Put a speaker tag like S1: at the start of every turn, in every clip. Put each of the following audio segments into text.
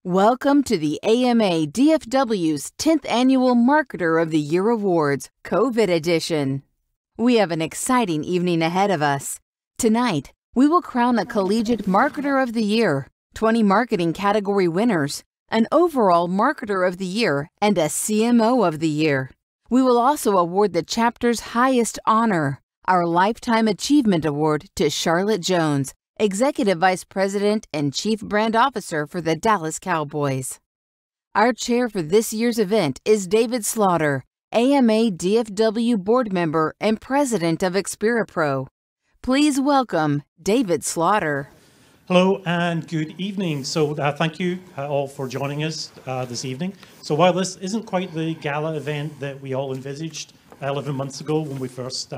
S1: Welcome to the AMA DFW's 10th Annual Marketer of the Year Awards, COVID edition. We have an exciting evening ahead of us. Tonight, we will crown a Collegiate Marketer of the Year, 20 marketing category winners, an overall Marketer of the Year, and a CMO of the Year. We will also award the chapter's highest honor, our Lifetime Achievement Award, to Charlotte Jones, Executive Vice President and Chief Brand Officer for the Dallas Cowboys. Our chair for this year's event is David Slatter, AMA DFW Board Member and President of ExperiPro. Please welcome David Slatter.
S2: Hello and good evening. So thank you all for joining us this evening. So while this isn't quite the gala event that we all envisaged 11 months ago when we first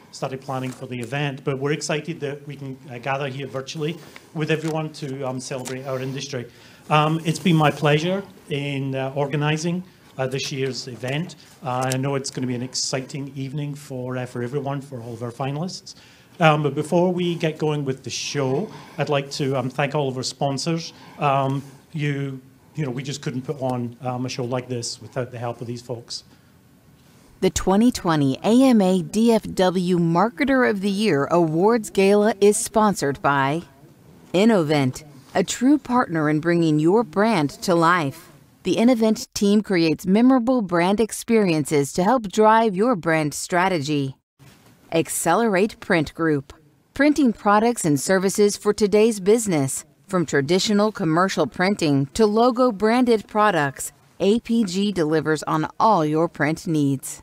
S2: started planning for the event, but we're excited that we can gather here virtually with everyone to celebrate our industry. It's been my pleasure in organizing this year's event. I know it's going to be an exciting evening for everyone, for all of our finalists. But before we get going with the show, I'd like to thank all of our sponsors. We just couldn't put on a show like this without the help of these folks.
S1: The 2020 AMA DFW Marketer of the Year Awards Gala is sponsored by Innovent, a true partner in bringing your brand to life. The Innovent team creates memorable brand experiences to help drive your brand strategy. Accelerate Print Group, printing products and services for today's business. From traditional commercial printing to logo-branded products, APG delivers on all your print needs.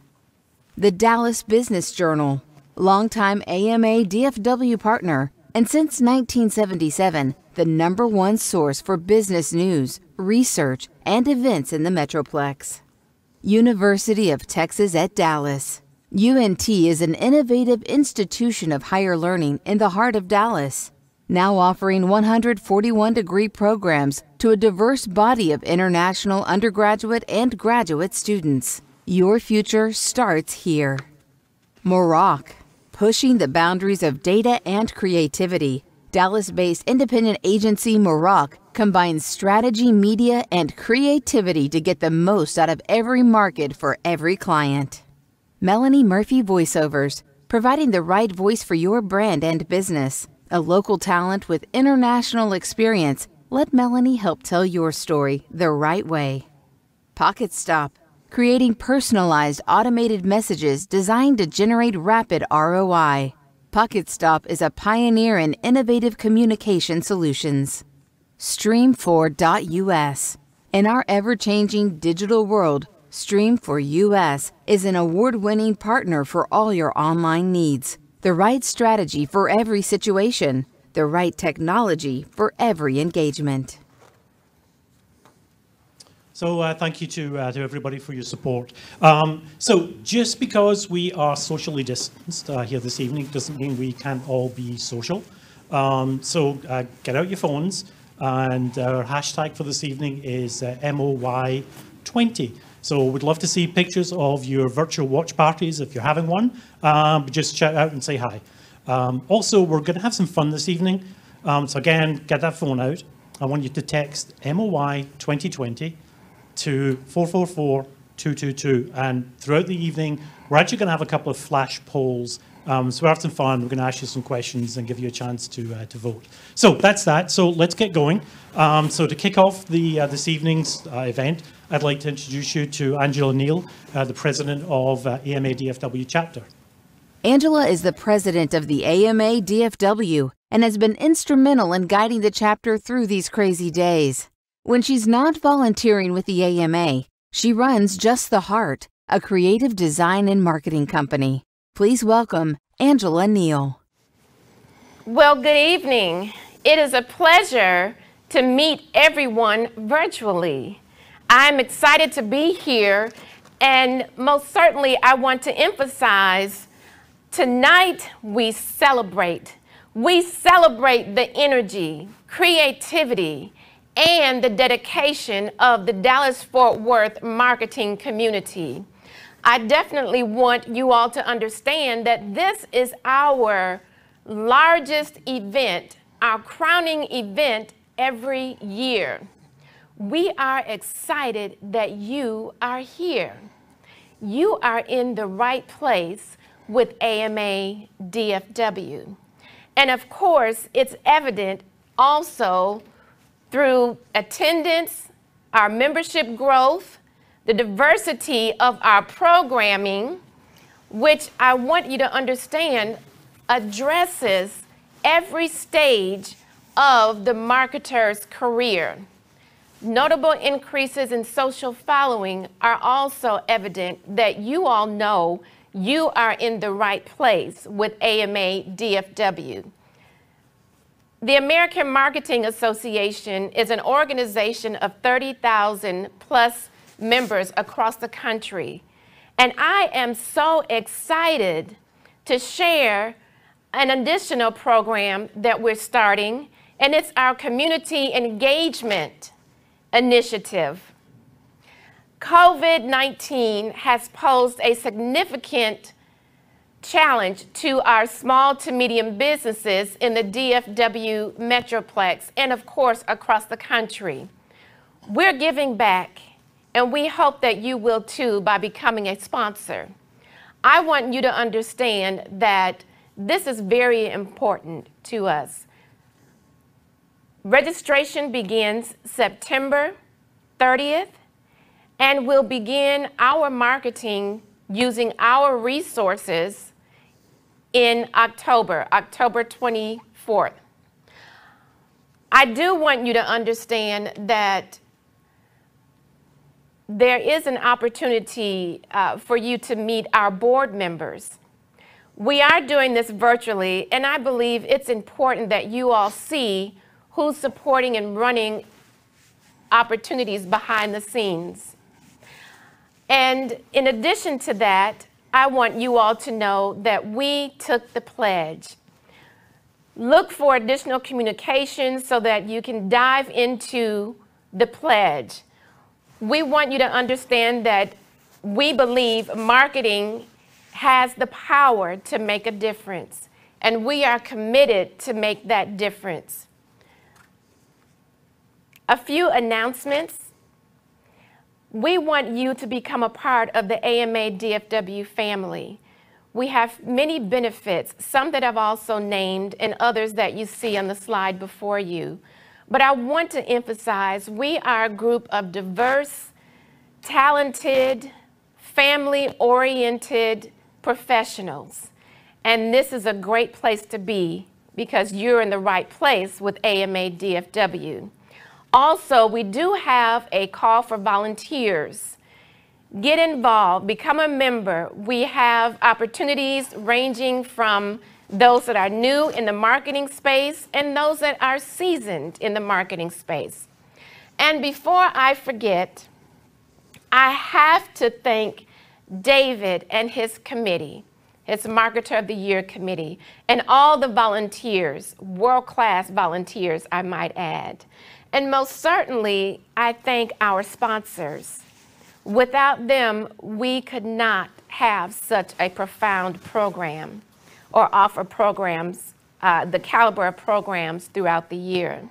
S1: The Dallas Business Journal, longtime AMA DFW partner, and since 1977, the #1 source for business news, research, and events in the Metroplex. University of Texas at Dallas. UNT is an innovative institution of higher learning in the heart of Dallas, now offering 141-degree programs to a diverse body of international undergraduate and graduate students. Your future starts here. Morocco, pushing the boundaries of data and creativity. Dallas-based independent agency Morocco combines strategy, media, and creativity to get the most out of every market for every client. Melanie Murphy Voiceovers, providing the right voice for your brand and business. A local talent with international experience, let Melanie help tell your story the right way. Pocket Stop, creating personalized automated messages designed to generate rapid ROI. Pocket Stop is a pioneer in innovative communication solutions. Stream4.us. In our ever-changing digital world, Stream4US is an award-winning partner for all your online needs. The right strategy for every situation. The right technology for every engagement.
S2: So thank you to everybody for your support. So just because we are socially distanced here this evening doesn't mean we can't all be social. So get out your phones, and our hashtag for this evening is MOY20. So we'd love to see pictures of your virtual watch parties if you're having one. Just shout out and say hi. Also, we're going to have some fun this evening. So again, get that phone out. I want you to text MOY 2020 to 444-222, and throughout the evening we're actually going to have a couple of flash polls, so we're having some fun. We're going to ask you some questions and give you a chance to vote. So that's that. So let's get going. So to kick off this evening's event, I'd like to introduce you to Angela Neal, the president of AMA DFW chapter.
S1: Angela is the president of the AMA DFW and has been instrumental in guiding the chapter through these crazy days. When she's not volunteering with the AMA, she runs Just the Heart, a creative design and marketing company. Please welcome Angela Neal.
S3: Well, good evening. It is a pleasure to meet everyone virtually. I'm excited to be here, and most certainly I want to emphasize tonight we celebrate. We celebrate the energy, creativity, and the dedication of the Dallas-Fort Worth marketing community. I definitely want you all to understand that this is our largest event, our crowning event every year. We are excited that you are here. You are in the right place with AMA DFW. And of course, it's evident also through attendance, our membership growth, the diversity of our programming, which I want you to understand addresses every stage of the marketer's career. Notable increases in social following are also evident that you all know you are in the right place with AMA DFW. The American Marketing Association is an organization of 30,000 plus members across the country. And I am so excited to share an additional program that we're starting, and it's our community engagement initiative. COVID-19 has posed a significant challenge to our small to medium businesses in the DFW Metroplex and of course across the country. We're giving back, and we hope that you will too by becoming a sponsor. I want you to understand that this is very important to us. Registration begins September 30th, and we'll begin our marketing using our resources in October 24th. I do want you to understand that there is an opportunity for you to meet our board members. We are doing this virtually, and I believe it's important that you all see who's supporting and running opportunities behind the scenes. And in addition to that, I want you all to know that we took the pledge. Look for additional communications so that you can dive into the pledge. We want you to understand that we believe marketing has the power to make a difference, and we are committed to make that difference. A few announcements. We want you to become a part of the AMA DFW family. We have many benefits, some that I've also named and others that you see on the slide before you. But I want to emphasize we are a group of diverse, talented, family-oriented professionals. And this is a great place to be because you're in the right place with AMA DFW. Also, we do have a call for volunteers. Get involved, become a member. We have opportunities ranging from those that are new in the marketing space and those that are seasoned in the marketing space. And before I forget, I have to thank David and his committee, his Marketer of the Year committee, and all the volunteers, world-class volunteers, I might add. And most certainly, I thank our sponsors. Without them, we could not have such a profound program or offer programs, the caliber of programs throughout the year.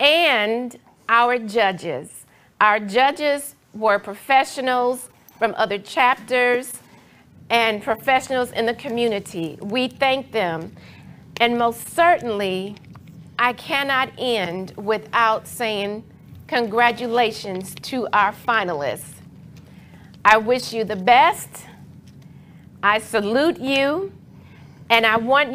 S3: And our judges. Our judges were professionals from other chapters and professionals in the community. We thank them. And most certainly, I cannot end without saying congratulations to our finalists. I wish you the best. I salute you. And I want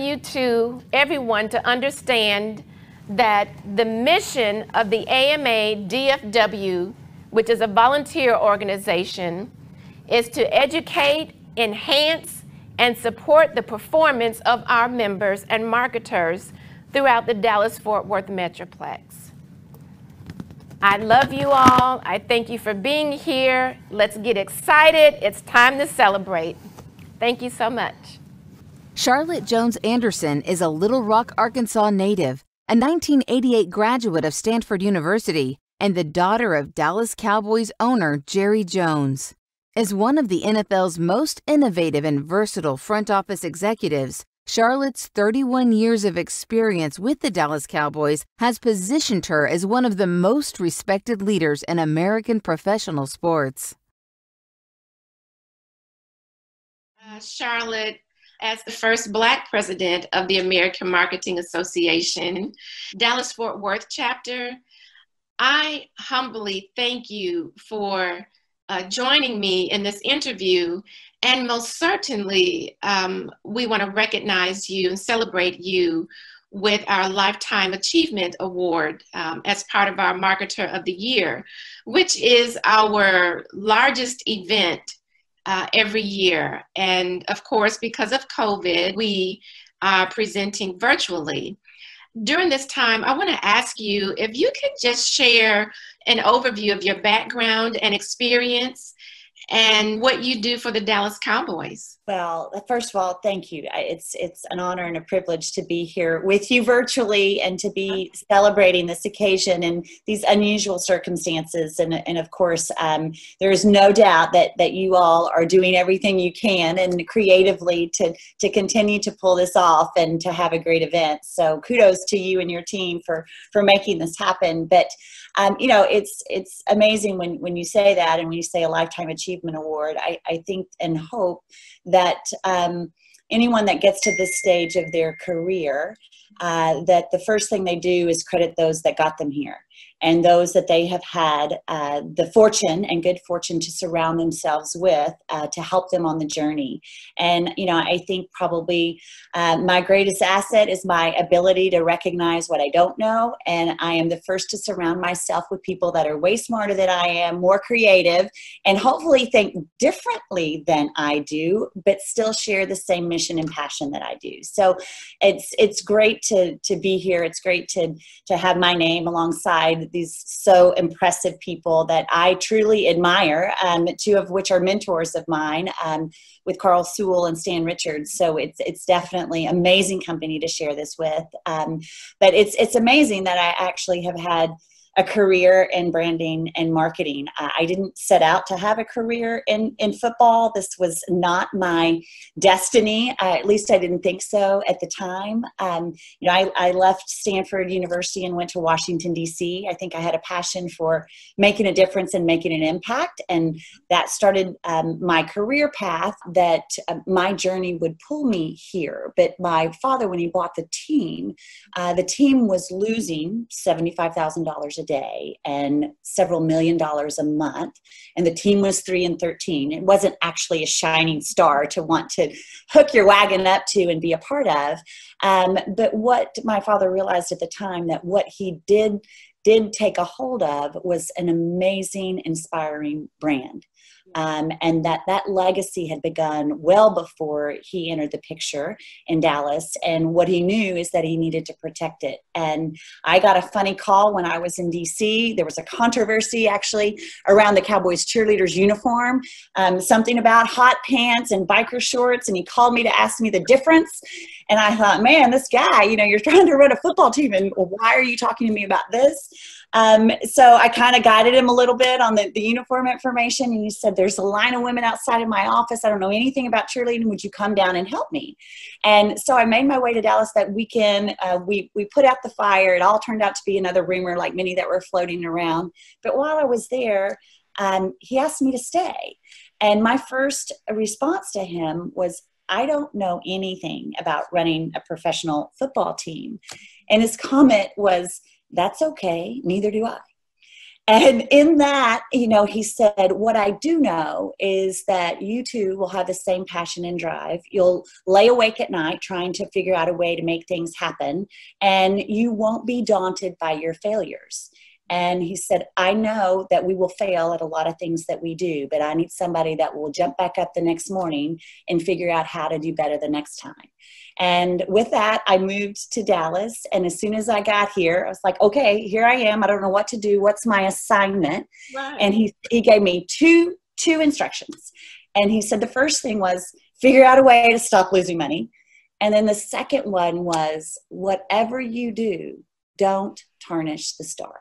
S3: everyone to understand that the mission of the AMA DFW, which is a volunteer organization, is to educate, enhance, and support the performance of our members and marketers throughout the Dallas-Fort Worth Metroplex. I love you all. I thank you for being here. Let's get excited. It's time to celebrate. Thank you so much.
S1: Charlotte Jones Anderson is a Little Rock, Arkansas native, a 1988 graduate of Stanford University, and the daughter of Dallas Cowboys owner Jerry Jones. As one of the NFL's most innovative and versatile front office executives, Charlotte's 31 years of experience with the Dallas Cowboys has positioned her as one of the most respected leaders in American professional sports.
S3: Charlotte, as the first Black president of the American Marketing Association, Dallas-Fort Worth chapter, I humbly thank you for joining me in this interview. And most certainly, we want to recognize you and celebrate you with our Lifetime Achievement Award as part of our Marketer of the Year, which is our largest event every year. And of course, because of COVID, we are presenting virtually. During this time, I want to ask you if you could just share an overview of your background and experience and what you do for the Dallas Cowboys.
S4: Well, first of all, thank you. It's an honor and a privilege to be here with you virtually and to be celebrating this occasion in these unusual circumstances. And of course, there is no doubt that you all are doing everything you can and creatively to continue to pull this off and to have a great event. So kudos to you and your team for making this happen. But you know, it's amazing when you say that and when you say a Lifetime Achievement Award. I think and hope that anyone that gets to this stage of their career, that the first thing they do is credit those that got them here and those that they have had the fortune and good fortune to surround themselves with to help them on the journey. And, you know, I think probably my greatest asset is my ability to recognize what I don't know. And I am the first to surround myself with people that are way smarter than I am, more creative, and hopefully think differently than I do, but still share the same mission and passion that I do. So it's great to be here. It's great to have my name alongside these so impressive people that I truly admire, two of which are mentors of mine, with Carl Sewell and Stan Richards. So it's definitely amazing company to share this with. But it's amazing that I actually have had a career in branding and marketing. I didn't set out to have a career in football. This was not my destiny. At least I didn't think so at the time. You know, I left Stanford University and went to Washington, D.C. I think I had a passion for making a difference and making an impact. And that started my career path that my journey would pull me here. But my father, when he bought the team was losing $75,000 a day and several $1 million a month. And the team was 3-13. It wasn't actually a shining star to want to hook your wagon up to and be a part of. But what my father realized at the time, that what he did take a hold of was an amazing, inspiring brand. And that legacy had begun well before he entered the picture in Dallas. And what he knew is that he needed to protect it. And I got a funny call when I was in DC. There was a controversy actually around the Cowboys cheerleaders uniform, something about hot pants and biker shorts. And he called me to ask me the difference. And I thought, man, this guy, you know, you're trying to run a football team, and why are you talking to me about this? So I kind of guided him a little bit on the uniform information. And he said, there's a line of women outside of my office. I don't know anything about cheerleading. Would you come down and help me? And so I made my way to Dallas that weekend. We put out the fire. It all turned out to be another rumor, like many that were floating around. But while I was there, he asked me to stay. And my first response to him was, I don't know anything about running a professional football team. And his comment was, that's okay, neither do I. And in that, you know, he said, what I do know is that you two will have the same passion and drive. You'll lay awake at night trying to figure out a way to make things happen, and you won't be daunted by your failures. And he said, I know that we will fail at a lot of things that we do, but I need somebody that will jump back up the next morning and figure out how to do better the next time. And with that, I moved to Dallas. And as soon as I got here, I was like, okay, here I am. I don't know what to do. What's my assignment? Right. And he gave me two instructions. And he said the first thing was figure out a way to stop losing money. And then the second one was, whatever you do, don't tarnish the star.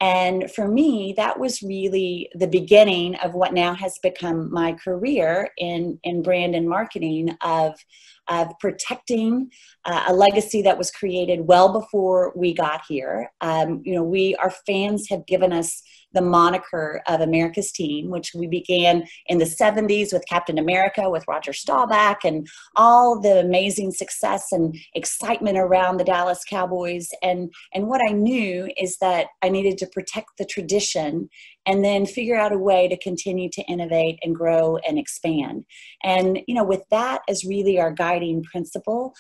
S4: And for me, that was really the beginning of what now has become my career in brand and marketing, of protecting a legacy that was created well before we got here. Our fans have given us the moniker of America's Team, which we began in the 70s with Captain America, with Roger Staubach, and all the amazing success and excitement around the Dallas Cowboys. And what I knew is that I needed to protect the tradition and then figure out a way to continue to innovate and grow and expand. And, with that as really our guiding principle,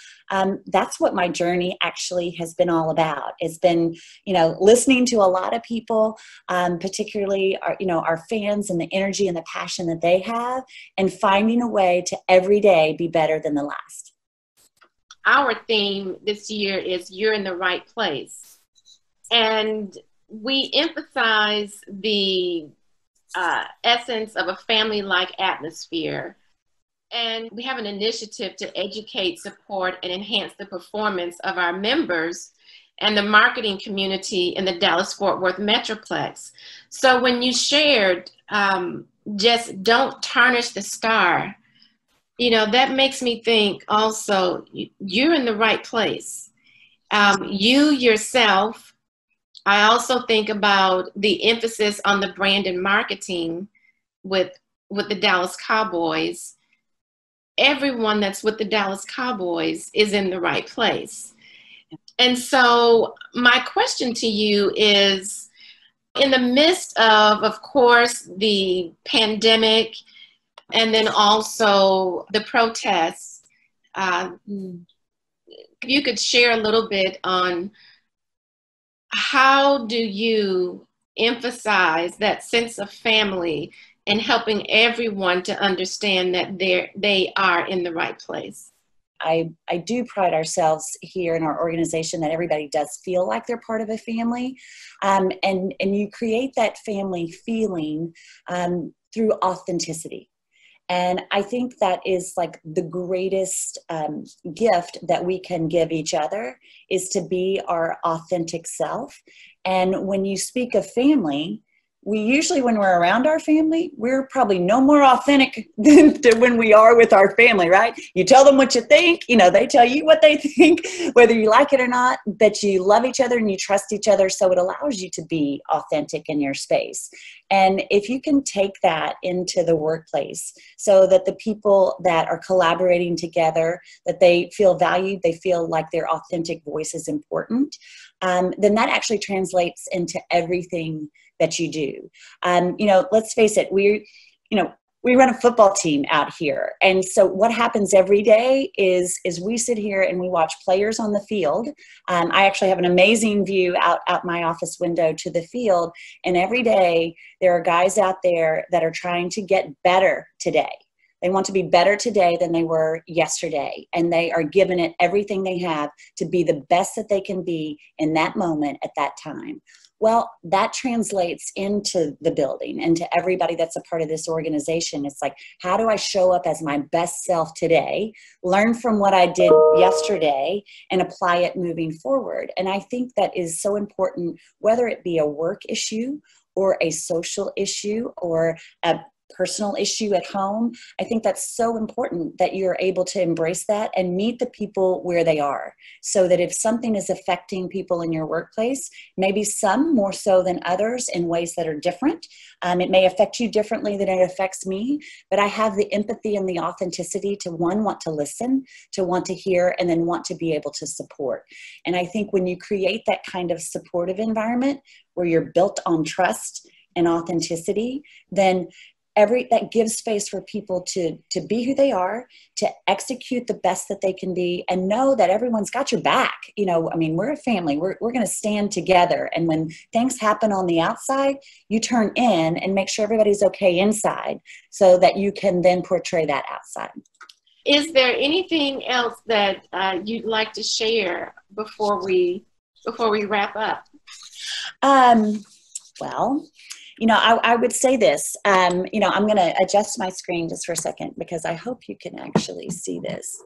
S4: that's what my journey actually has been all about. It's been, listening to a lot of people, particularly our fans, and the energy and the passion that they have, and finding a way to every day be better than the last.
S3: Our theme this year is You're in the Right Place. And we emphasize the essence of a family-like atmosphere. And we have an initiative to educate, support, and enhance the performance of our members and the marketing community in the Dallas-Fort Worth Metroplex. So when you shared, just don't tarnish the star, that makes me think also, you're in the right place. You yourself, I also think about the emphasis on the brand and marketing with the Dallas Cowboys. Everyone that's with the Dallas Cowboys is in the right place. And so my question to you is, in the midst of course, the pandemic, and then also the protests, you could share a little bit on how do you emphasize that sense of family and helping everyone to understand that they are in the right place?
S4: I do pride ourselves here in our organization that everybody does feel like they're part of a family. And you create that family feeling through authenticity. And I think that is like the greatest gift that we can give each other, is to be our authentic self. And when you speak of family, we usually, when we're around our family, we're probably no more authentic than when we are with our family, right? You tell them what you think, they tell you what they think, whether you like it or not, but you love each other and you trust each other. So it allows you to be authentic in your space. And if you can take that into the workplace so that the people that are collaborating together, that they feel valued, they feel like their authentic voice is important, then that actually translates into everything that you do. Let's face it, we run a football team out here. And so what happens every day is we sit here and we watch players on the field. I actually have an amazing view out my office window to the field. And every day there are guys out there that are trying to get better today. They want to be better today than they were yesterday. And they are giving it everything they have to be the best that they can be in that moment at that time. Well, that translates into the building and to everybody that's a part of this organization. It's like, how do I show up as my best self today, learn from what I did yesterday, and apply it moving forward? And I think that is so important, whether it be a work issue or a social issue or a personal issue at home. I think that's so important that you're able to embrace that and meet the people where they are, so that if something is affecting people in your workplace, maybe some more so than others in ways that are different. It may affect you differently than it affects me, but I have the empathy and the authenticity to, one, want to listen, to want to hear, and then want to be able to support. And I think when you create that kind of supportive environment where you're built on trust and authenticity, then that gives space for people to be who they are, to execute the best that they can be, and know that everyone's got your back. We're a family. We're going to stand together. And when things happen on the outside, you turn in and make sure everybody's okay inside, so that you can then portray that outside.
S3: Is there anything else that you'd like to share before we wrap up?
S4: Well, I would say this, I'm going to adjust my screen just for a second because I hope you can actually see this.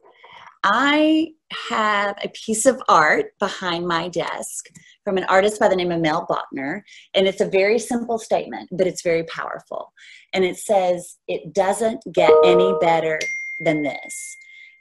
S4: I have a piece of art behind my desk from an artist by the name of Mel Bachner, and it's a very simple statement, but it's very powerful. And it says, "It doesn't get any better than this."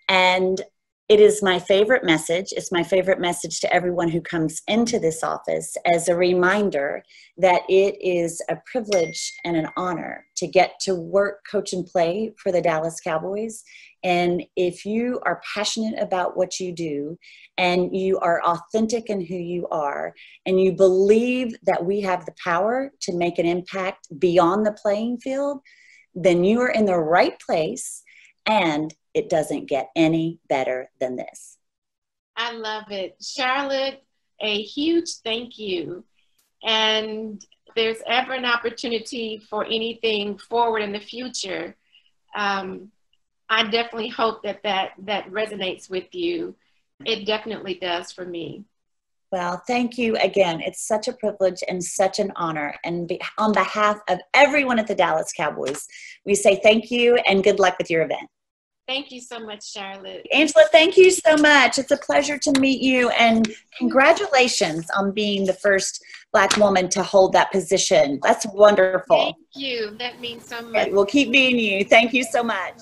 S4: And it is my favorite message. It's my favorite message to everyone who comes into this office as a reminder that it is a privilege and an honor to get to work, coach, and play for the Dallas Cowboys. And if you are passionate about what you do and you are authentic in who you are and you believe that we have the power to make an impact beyond the playing field, then you are in the right place, and it doesn't get any better than this.
S3: I love it. Charlotte, a huge thank you. And if there's ever an opportunity for anything forward in the future, I definitely hope that resonates with you. It definitely does for me.
S4: Well, thank you again. It's such a privilege and such an honor. And on behalf of everyone at the Dallas Cowboys, we say thank you and good luck with your event.
S3: Thank you so much, Charlotte.
S4: Angela, thank you so much. It's a pleasure to meet you, and congratulations on being the first Black woman to hold that position. That's wonderful.
S3: Thank you. That means so much.
S4: We'll keep being you. Thank you so much.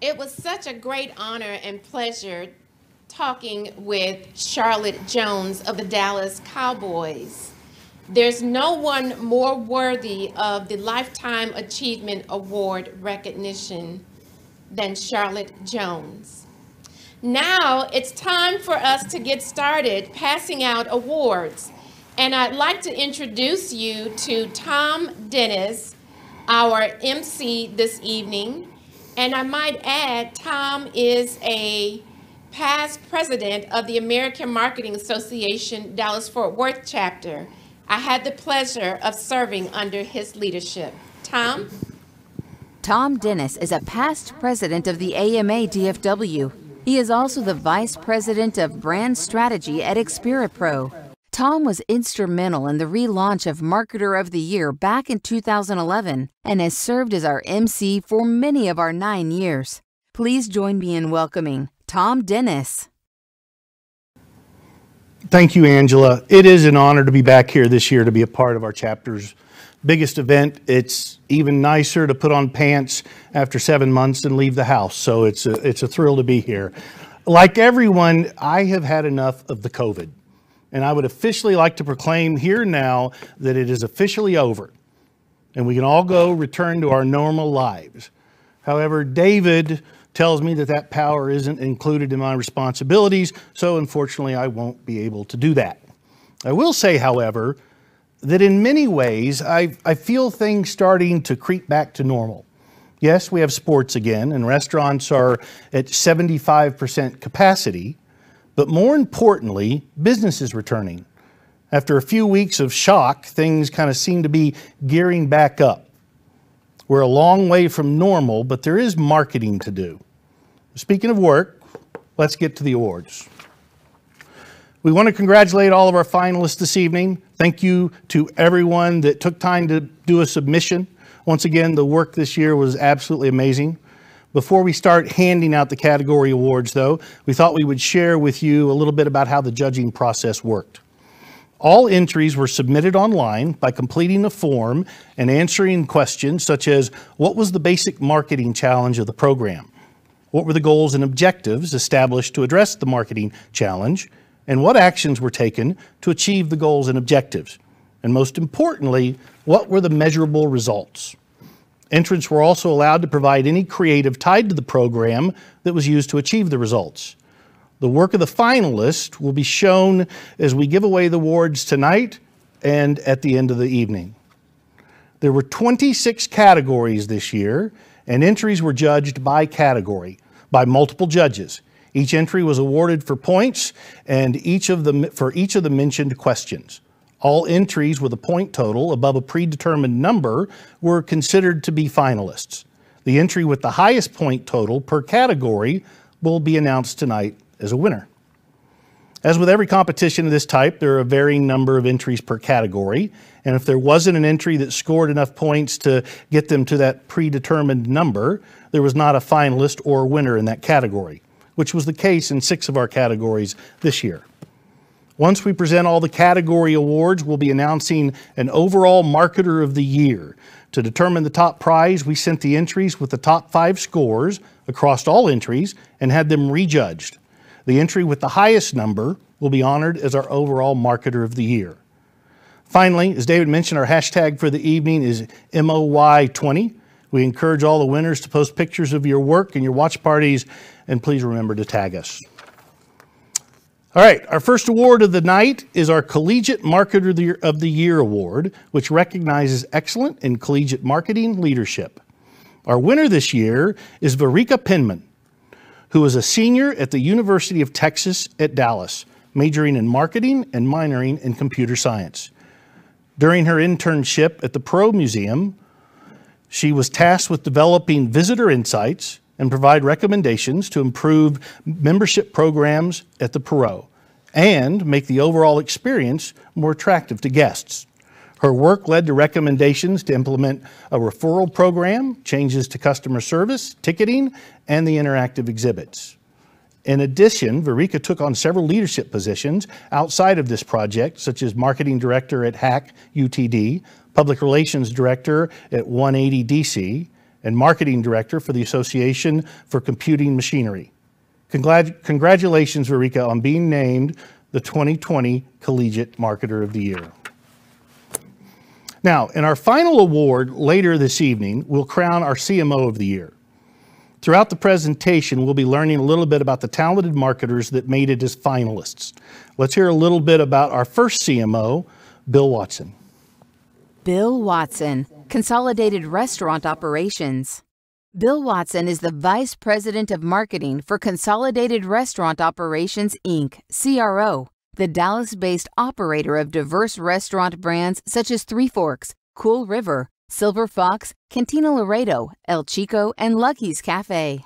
S3: It was such a great honor and pleasure talking with Charlotte Jones of the Dallas Cowboys. There's no one more worthy of the Lifetime Achievement Award recognition than Charlotte Jones. Now it's time for us to get started passing out awards. And I'd like to introduce you to Tom Dennis, our MC this evening. And I might add, Tom is a past president of the American Marketing Association Dallas-Fort Worth chapter. I had the pleasure of serving under his leadership. Tom?
S1: Tom Dennis is a past president of the AMA DFW. He is also the vice president of brand strategy at Xperipro. Tom was instrumental in the relaunch of Marketer of the Year back in 2011 and has served as our MC for many of our 9 years. Please join me in welcoming Tom Dennis.
S5: Thank you, Angela. It is an honor to be back here this year to be a part of our chapter's biggest event. It's even nicer to put on pants after 7 months and leave the house, so it's a thrill to be here. Like everyone, I have had enough of the COVID, and I would officially like to proclaim here now that it is officially over, and we can all go return to our normal lives. However, David tells me that that power isn't included in my responsibilities, so unfortunately I won't be able to do that. I will say, however, that in many ways I feel things starting to creep back to normal. Yes, we have sports again, and restaurants are at 75% capacity, but more importantly, business is returning. After a few weeks of shock, things kind of seem to be gearing back up. We're a long way from normal, but there is marketing to do. Speaking of work, let's get to the awards. We want to congratulate all of our finalists this evening. Thank you to everyone that took time to do a submission. Once again, the work this year was absolutely amazing. Before we start handing out the category awards, though, we thought we would share with you a little bit about how the judging process worked. All entries were submitted online by completing a form and answering questions such as, what was the basic marketing challenge of the program? What were the goals and objectives established to address the marketing challenge? And what actions were taken to achieve the goals and objectives? And most importantly, what were the measurable results? Entrants were also allowed to provide any creative tied to the program that was used to achieve the results. The work of the finalists will be shown as we give away the awards tonight and at the end of the evening. There were 26 categories this year, and entries were judged by category by multiple judges. Each entry was awarded for points and for each of the mentioned questions. All entries with a point total above a predetermined number were considered to be finalists. The entry with the highest point total per category will be announced tonight as a winner. As with every competition of this type, there are a varying number of entries per category, and if there wasn't an entry that scored enough points to get them to that predetermined number, there was not a finalist or winner in that category, which was the case in 6 of our categories this year. Once we present all the category awards, we'll be announcing an overall Marketer of the Year. To determine the top prize, we sent the entries with the top 5 scores across all entries and had them rejudged. The entry with the highest number will be honored as our overall Marketer of the Year. Finally, as David mentioned, our hashtag for the evening is MOY20. We encourage all the winners to post pictures of your work and your watch parties, and please remember to tag us. All right, our first award of the night is our Collegiate Marketer of the Year Award, which recognizes excellence in collegiate marketing leadership. Our winner this year is Verika Penman, who is a senior at the University of Texas at Dallas, majoring in marketing and minoring in computer science. During her internship at the Perot Museum, she was tasked with developing visitor insights and provide recommendations to improve membership programs at the Perot and make the overall experience more attractive to guests. Her work led to recommendations to implement a referral program, changes to customer service, ticketing, and the interactive exhibits. In addition, Verika took on several leadership positions outside of this project, such as marketing director at HAC UTD, public relations director at 180 DC, and marketing director for the Association for Computing Machinery. Congratulations, Verika, on being named the 2020 Collegiate Marketer of the Year. Now, in our final award later this evening, we'll crown our CMO of the Year. Throughout the presentation, we'll be learning a little bit about the talented marketers that made it as finalists. Let's hear a little bit about our first CMO, Bill Watson.
S1: Bill Watson, Consolidated Restaurant Operations. Bill Watson is the Vice President of Marketing for Consolidated Restaurant Operations, Inc., CRO, the Dallas-based operator of diverse restaurant brands such as Three Forks, Cool River, Silver Fox, Cantina Laredo, El Chico, and Lucky's Cafe.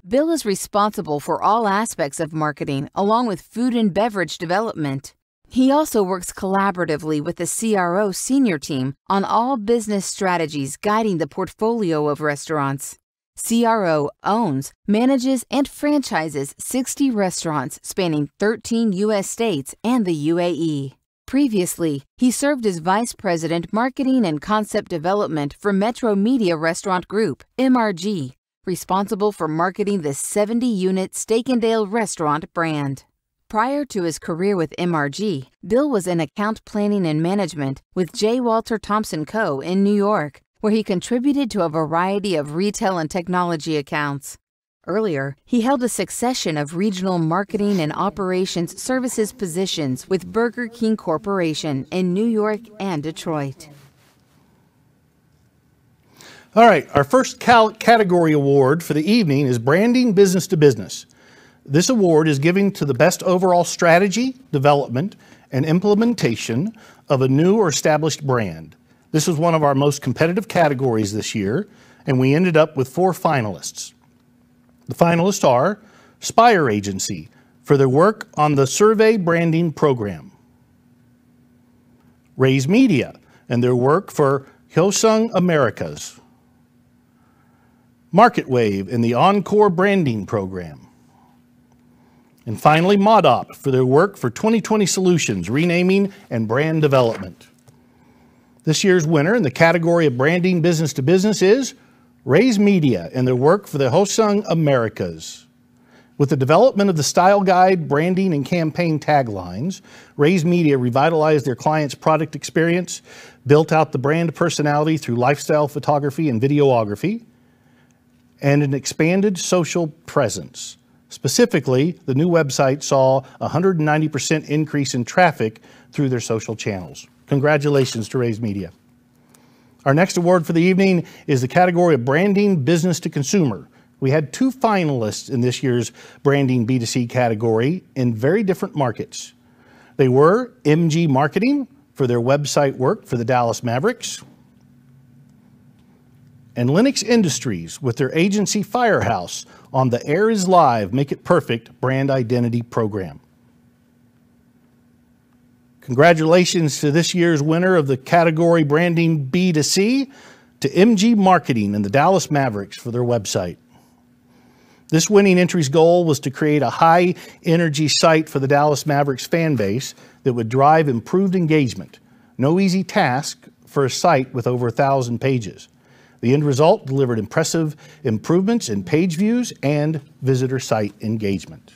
S1: Bill is responsible for all aspects of marketing, along with food and beverage development. He also works collaboratively with the CRO senior team on all business strategies guiding the portfolio of restaurants. CRO owns, manages, and franchises 60 restaurants spanning 13 U.S. states and the UAE. Previously, he served as Vice President Marketing and Concept Development for Metro Media Restaurant Group, MRG, responsible for marketing the 70-unit Steak and Dale restaurant brand. Prior to his career with MRG, Bill was in account planning and management with J. Walter Thompson Co. in New York, where he contributed to a variety of retail and technology accounts. Earlier, he held a succession of regional marketing and operations services positions with Burger King Corporation in New York and Detroit.
S5: All right, our first category award for the evening is Branding Business to Business. This award is given to the best overall strategy, development, and implementation of a new or established brand. This was one of our most competitive categories this year, and we ended up with 4 finalists. The finalists are Spire Agency for their work on the Survey Branding Program, Raise Media and their work for Hyosung Americas, MarketWave and the Encore Branding Program, and finally ModOp for their work for 2020 Solutions, renaming and brand development. This year's winner in the category of Branding Business to Business is Raise Media and their work for the Hyosung Americas. With the development of the style guide, branding, and campaign taglines, Raise Media revitalized their clients' product experience, built out the brand personality through lifestyle photography and videography, and an expanded social presence. Specifically, the new website saw a 190% increase in traffic through their social channels. Congratulations to Raise Media. Our next award for the evening is the category of Branding Business to Consumer. We had 2 finalists in this year's Branding B2C category in very different markets. They were MG Marketing for their website work for the Dallas Mavericks, and Linux Industries with their agency Firehouse on the Air is Live, Make It Perfect brand identity program. Congratulations to this year's winner of the category Branding B2C, to MG Marketing and the Dallas Mavericks for their website. This winning entry's goal was to create a high-energy site for the Dallas Mavericks fan base that would drive improved engagement. No easy task for a site with over 1,000 pages. The end result delivered impressive improvements in page views and visitor site engagement.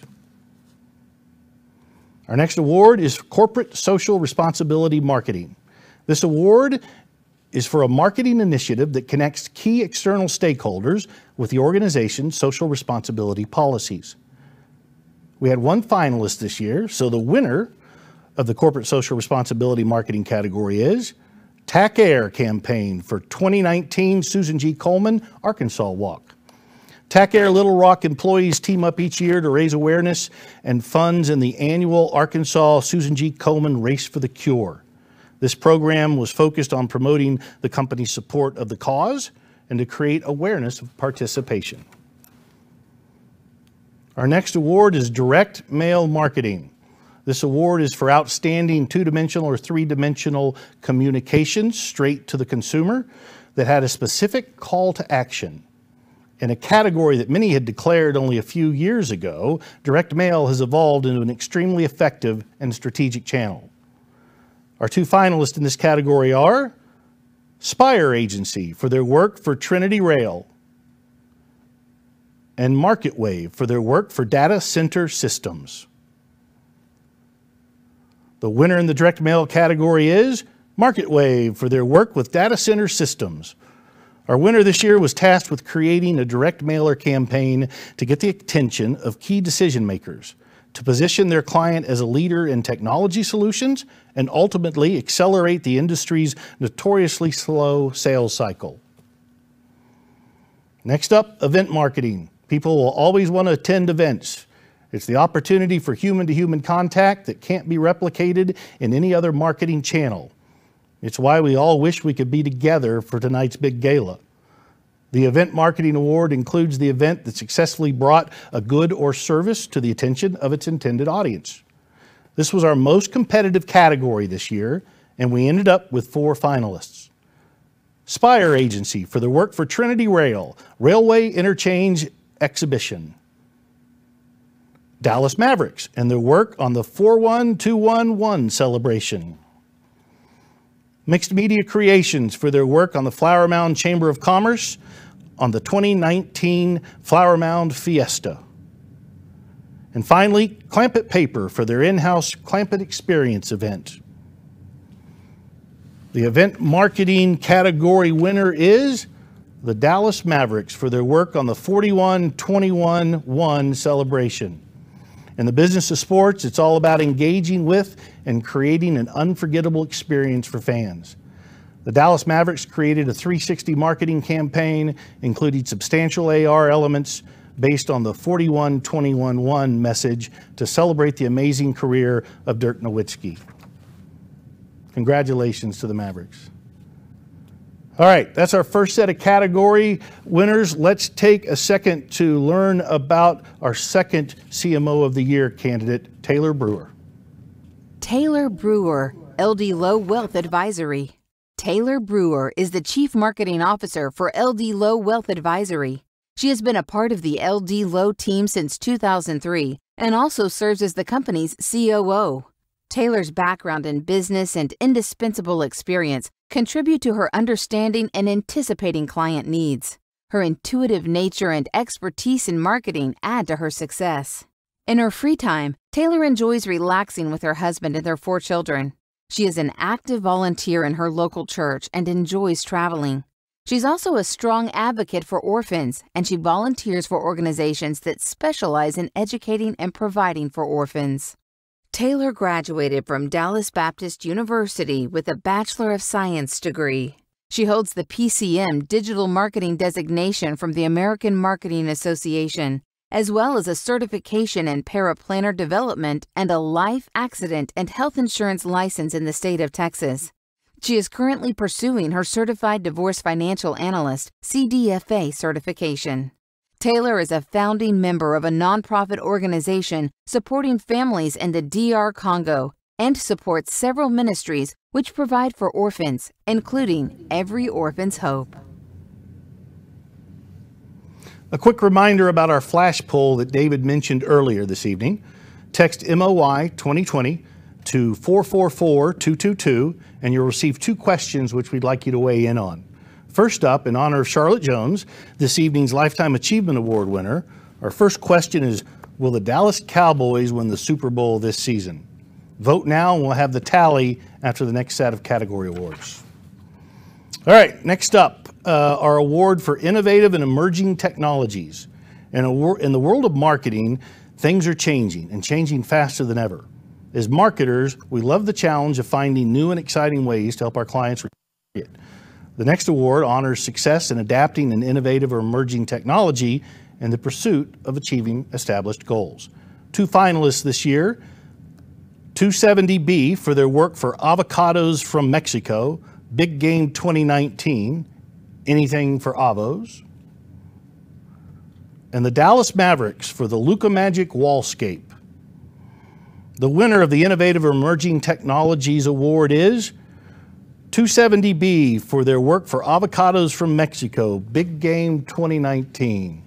S5: Our next award is Corporate Social Responsibility Marketing. This award is for a marketing initiative that connects key external stakeholders with the organization's social responsibility policies. We had one finalist this year, so the winner of the Corporate Social Responsibility Marketing category is TAC Air Campaign for 2019 Susan G. Komen Arkansas Walk. TAC Air Little Rock employees team up each year to raise awareness and funds in the annual Arkansas Susan G. Komen Race for the Cure. This program was focused on promoting the company's support of the cause and to create awareness of participation. Our next award is Direct Mail Marketing. This award is for outstanding two-dimensional or three-dimensional communications straight to the consumer that had a specific call to action. In a category that many had declared only a few years ago, direct mail has evolved into an extremely effective and strategic channel. Our two finalists in this category are Spire Agency for their work for Trinity Rail and MarketWave for their work for data center systems. The winner in the direct mail category is MarketWave for their work with data center systems. Our winner this year was tasked with creating a direct mailer campaign to get the attention of key decision makers, to position their client as a leader in technology solutions, and ultimately accelerate the industry's notoriously slow sales cycle. Next up, event marketing. People will always want to attend events. It's the opportunity for human-to-human contact that can't be replicated in any other marketing channel. It's why we all wish we could be together for tonight's big gala. The Event Marketing Award includes the event that successfully brought a good or service to the attention of its intended audience. This was our most competitive category this year, and we ended up with 4 finalists. Spire Agency for their work for Trinity Rail, Railway Interchange Exhibition. Dallas Mavericks and their work on the 4-1-2-1-1 celebration. Mixed Media Creations for their work on the Flower Mound Chamber of Commerce on the 2019 Flower Mound Fiesta. And finally, Clampett Paper for their in-house Clampett Experience event. The event marketing category winner is the Dallas Mavericks for their work on the 41-21-1 celebration. In the business of sports, it's all about engaging with and creating an unforgettable experience for fans. The Dallas Mavericks created a 360 marketing campaign, including substantial AR elements based on the 41-21-1 message to celebrate the amazing career of Dirk Nowitzki. Congratulations to the Mavericks. All right, that's our first set of category winners. Let's take a second to learn about our second CMO of the Year candidate, Taylor Brewer.
S1: Taylor Brewer, LD Low Wealth Advisory. Taylor Brewer is the Chief Marketing Officer for LD Low Wealth Advisory. She has been a part of the LD Low team since 2003 and also serves as the company's COO. Taylor's background in business and indispensable experience contribute to her understanding and anticipating client needs. Her intuitive nature and expertise in marketing add to her success. In her free time, Taylor enjoys relaxing with her husband and their 4 children. She is an active volunteer in her local church and enjoys traveling. She's also a strong advocate for orphans, and she volunteers for organizations that specialize in educating and providing for orphans. Taylor graduated from Dallas Baptist University with a Bachelor of Science degree. She holds the PCM Digital Marketing designation from the American Marketing Association, as well as a certification in paraplanner development and a life, accident, and health insurance license in the state of Texas. She is currently pursuing her Certified Divorce Financial Analyst, CDFA certification. Taylor is a founding member of a nonprofit organization supporting families in the DR Congo and supports several ministries which provide for orphans, including Every Orphan's Hope.
S5: A quick reminder about our flash poll that David mentioned earlier this evening. Text MOY 2020 to 444-222, and you'll receive 2 questions which we'd like you to weigh in on. First up, in honor of Charlotte Jones, this evening's Lifetime Achievement Award winner, our first question is, will the Dallas Cowboys win the Super Bowl this season? Vote now, and we'll have the tally after the next set of category awards. All right, next up, our award for innovative and emerging technologies. In the world of marketing, things are changing, and changing faster than ever. As marketers, we love the challenge of finding new and exciting ways to help our clients reach it. The next award honors success in adapting an innovative or emerging technology in the pursuit of achieving established goals. 2 finalists this year, 270B for their work for avocados from Mexico, Big Game 2019, anything for avos, and the Dallas Mavericks for the Luka Magic Wallscape. The winner of the Innovative or Emerging Technologies Award is 270B for their work for avocados from Mexico, Big Game 2019.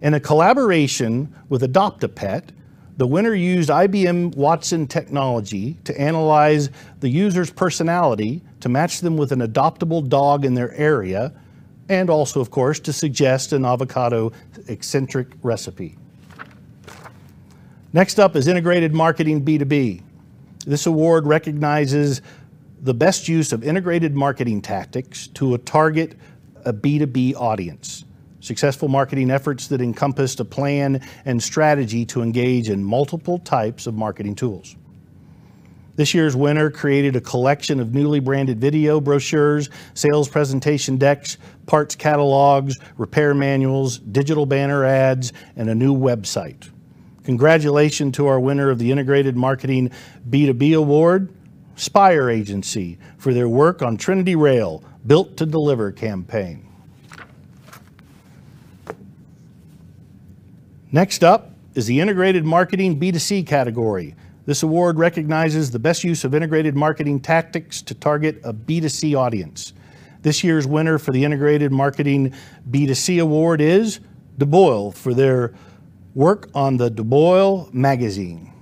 S5: In a collaboration with Adopt-A-Pet, the winner used IBM Watson technology to analyze the user's personality to match them with an adoptable dog in their area, and also, of course, to suggest an avocado eccentric recipe. Next up is Integrated Marketing B2B. This award recognizes the best use of integrated marketing tactics to target a B2B audience. Successful marketing efforts that encompassed a plan and strategy to engage in multiple types of marketing tools. This year's winner created a collection of newly branded video brochures, sales presentation decks, parts catalogs, repair manuals, digital banner ads, and a new website. Congratulations to our winner of the Integrated Marketing B2B Award, Spire Agency, for their work on Trinity Rail, Built to Deliver campaign. Next up is the Integrated Marketing B2C category. This award recognizes the best use of integrated marketing tactics to target a B2C audience. This year's winner for the Integrated Marketing B2C Award is DeBoyle for their work on the DeBoyle magazine.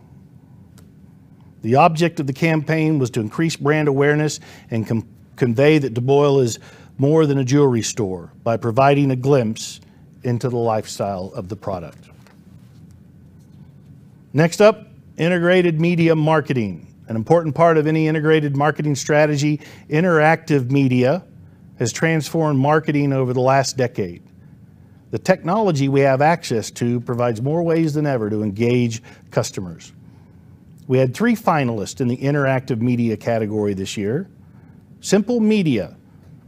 S5: The object of the campaign was to increase brand awareness and convey that DeBoyle is more than a jewelry store by providing a glimpse into the lifestyle of the product. Next up, integrated media marketing. An important part of any integrated marketing strategy, interactive media has transformed marketing over the last decade. The technology we have access to provides more ways than ever to engage customers. We had 3 finalists in the interactive media category this year. Simple Media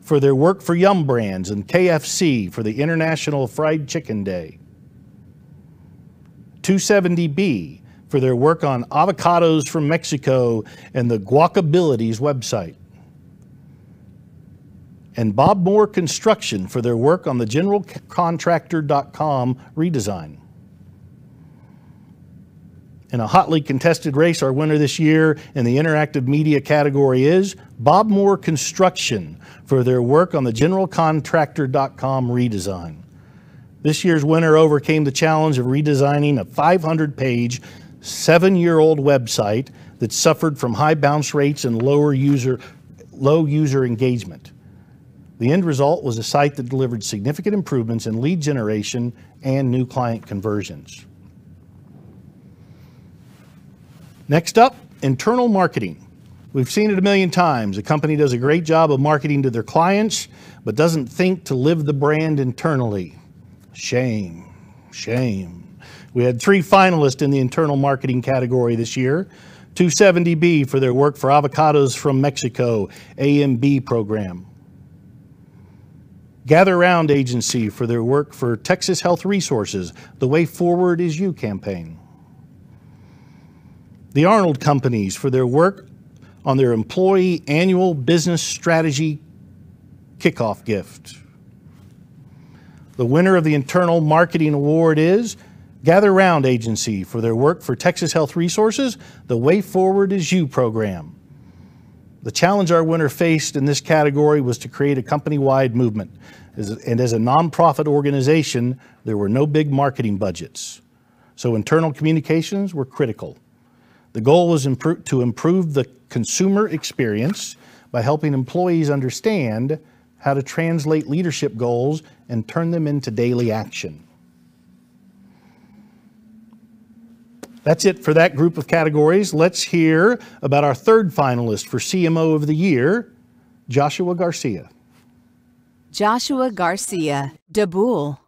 S5: for their work for Yum Brands and KFC for the International Fried Chicken Day. 270B for their work on avocados from Mexico and the Guacabilities website. And Bob Moore Construction for their work on the generalcontractor.com redesign. In a hotly contested race, our winner this year in the interactive media category is Bob Moore Construction for their work on the generalcontractor.com redesign. This year's winner overcame the challenge of redesigning a 500-page, 7-year-old website that suffered from high bounce rates and low user engagement. The end result was a site that delivered significant improvements in lead generation and new client conversions. Next up, internal marketing. We've seen it a million times. A company does a great job of marketing to their clients, but doesn't think to live the brand internally. Shame, shame. We had 3 finalists in the internal marketing category this year. 270B for their work for avocados from Mexico, AMB program. Gather Round Agency for their work for Texas Health Resources, The Way Forward is You campaign. The Arnold Companies for their work on their employee annual business strategy kickoff gift. The winner of the Internal Marketing Award is Gather Round Agency for their work for Texas Health Resources, the Way Forward is You program. The challenge our winner faced in this category was to create a company-wide movement. And as a nonprofit organization, there were no big marketing budgets. So internal communications were critical. The goal was to improve the consumer experience by helping employees understand how to translate leadership goals and turn them into daily action. That's it for that group of categories. Let's hear about our third finalist for CMO of the Year, Joshua Garcia.
S1: Joshua Garcia, DeBoule.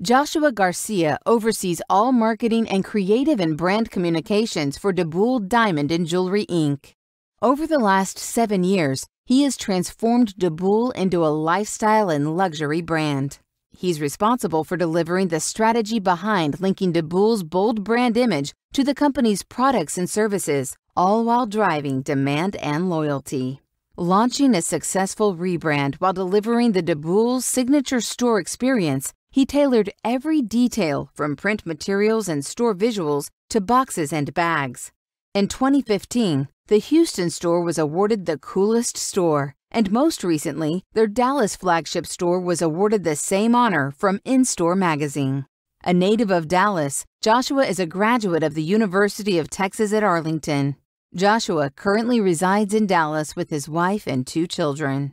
S1: Joshua Garcia oversees all marketing and creative and brand communications for DeBoule Diamond and Jewelry, Inc. Over the last 7 years, he has transformed DeBoule into a lifestyle and luxury brand. He's responsible for delivering the strategy behind linking DeBoule's bold brand image to the company's products and services, all while driving demand and loyalty. Launching a successful rebrand while delivering the DeBoule's signature store experience, he tailored every detail from print materials and store visuals to boxes and bags. In 2015, the Houston store was awarded the coolest store, and most recently, their Dallas flagship store was awarded the same honor from In-Store magazine. A native of Dallas, Joshua is a graduate of the University of Texas at Arlington. Joshua currently resides in Dallas with his wife and 2 children.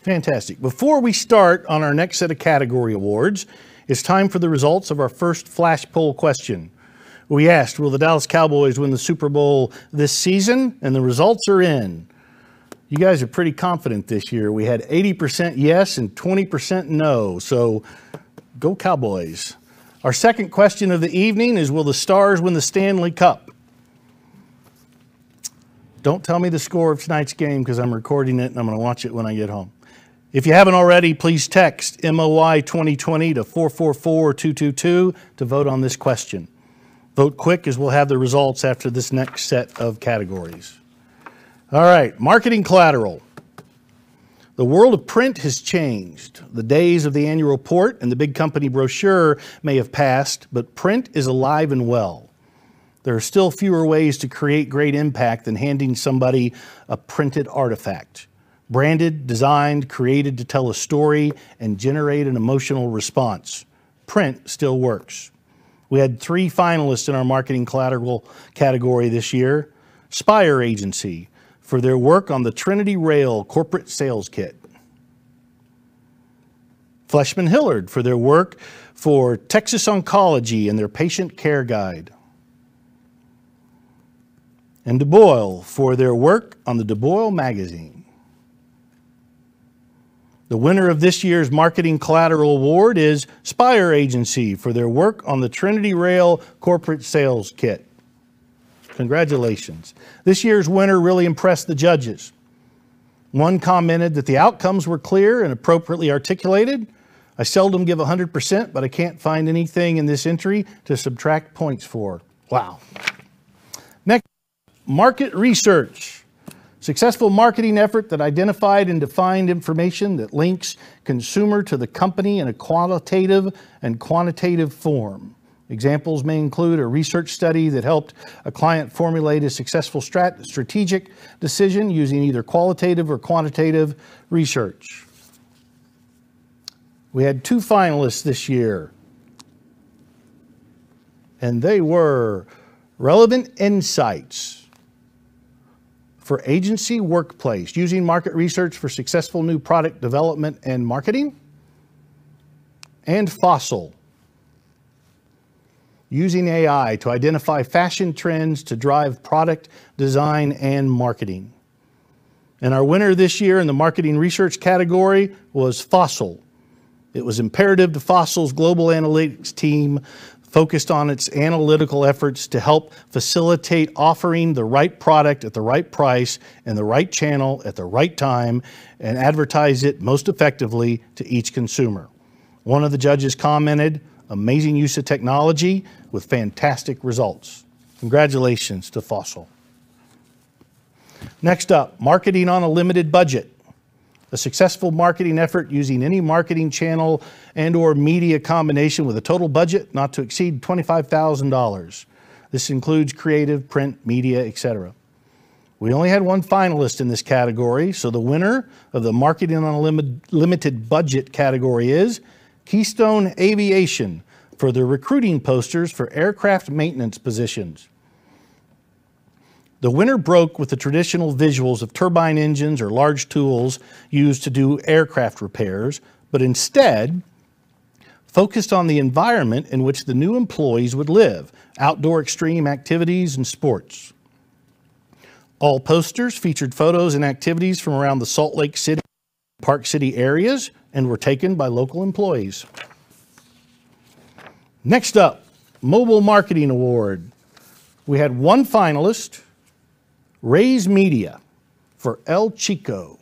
S5: Fantastic. Before we start on our next set of category awards, it's time for the results of our first flash poll question. We asked, will the Dallas Cowboys win the Super Bowl this season? And the results are in. You guys are pretty confident this year. We had 80% yes and 20% no, so go Cowboys. Our second question of the evening is, will the Stars win the Stanley Cup? Don't tell me the score of tonight's game because I'm recording it and I'm going to watch it when I get home. If you haven't already, please text MOI 2020 to 444-222 to vote on this question. Vote quick as we'll have the results after this next set of categories. All right, marketing collateral. The world of print has changed. The days of the annual report and the big company brochure may have passed, but print is alive and well. There are still fewer ways to create great impact than handing somebody a printed artifact. Branded, designed, created to tell a story and generate an emotional response. Print still works. We had 3 finalists in our marketing collateral category this year. Spire Agency for their work on the Trinity Rail corporate sales kit. Fleshman Hillard for their work for Texas Oncology and their patient care guide. And DeBoyle for their work on the DeBoyle magazine. The winner of this year's Marketing Collateral Award is Spire Agency for their work on the Trinity Rail Corporate Sales Kit. Congratulations. This year's winner really impressed the judges. One commented that the outcomes were clear and appropriately articulated. I seldom give 100%, but I can't find anything in this entry to subtract points for. Wow. Next, market research. Successful marketing effort that identified and defined information that links consumer to the company in a qualitative and quantitative form. Examples may include a research study that helped a client formulate a successful strategic decision using either qualitative or quantitative research. We had 2 finalists this year, and they were Relevant Insights for Agency Workplace, using market research for successful new product development and marketing, and Fossil, using AI to identify fashion trends to drive product design and marketing. And our winner this year in the marketing research category was Fossil. It was imperative to Fossil's global analytics team focused on its analytical efforts to help facilitate offering the right product at the right price and the right channel at the right time and advertise it most effectively to each consumer. One of the judges commented, amazing use of technology with fantastic results. Congratulations to Fossil. Next up, marketing on a limited budget. a successful marketing effort using any marketing channel and or media combination with a total budget not to exceed $25,000. This includes creative, print, media, etc. We only had one finalist in this category, so the winner of the Marketing on a Limited Budget category is Keystone Aviation for their recruiting posters for aircraft maintenance positions. The winner broke with the traditional visuals of turbine engines or large tools used to do aircraft repairs, but instead focused on the environment in which the new employees would live, outdoor extreme activities and sports. All posters featured photos and activities from around the Salt Lake City, Park City areas and were taken by local employees. Next up, Mobile Marketing Award. We had one finalist, Raise Media for El Chico.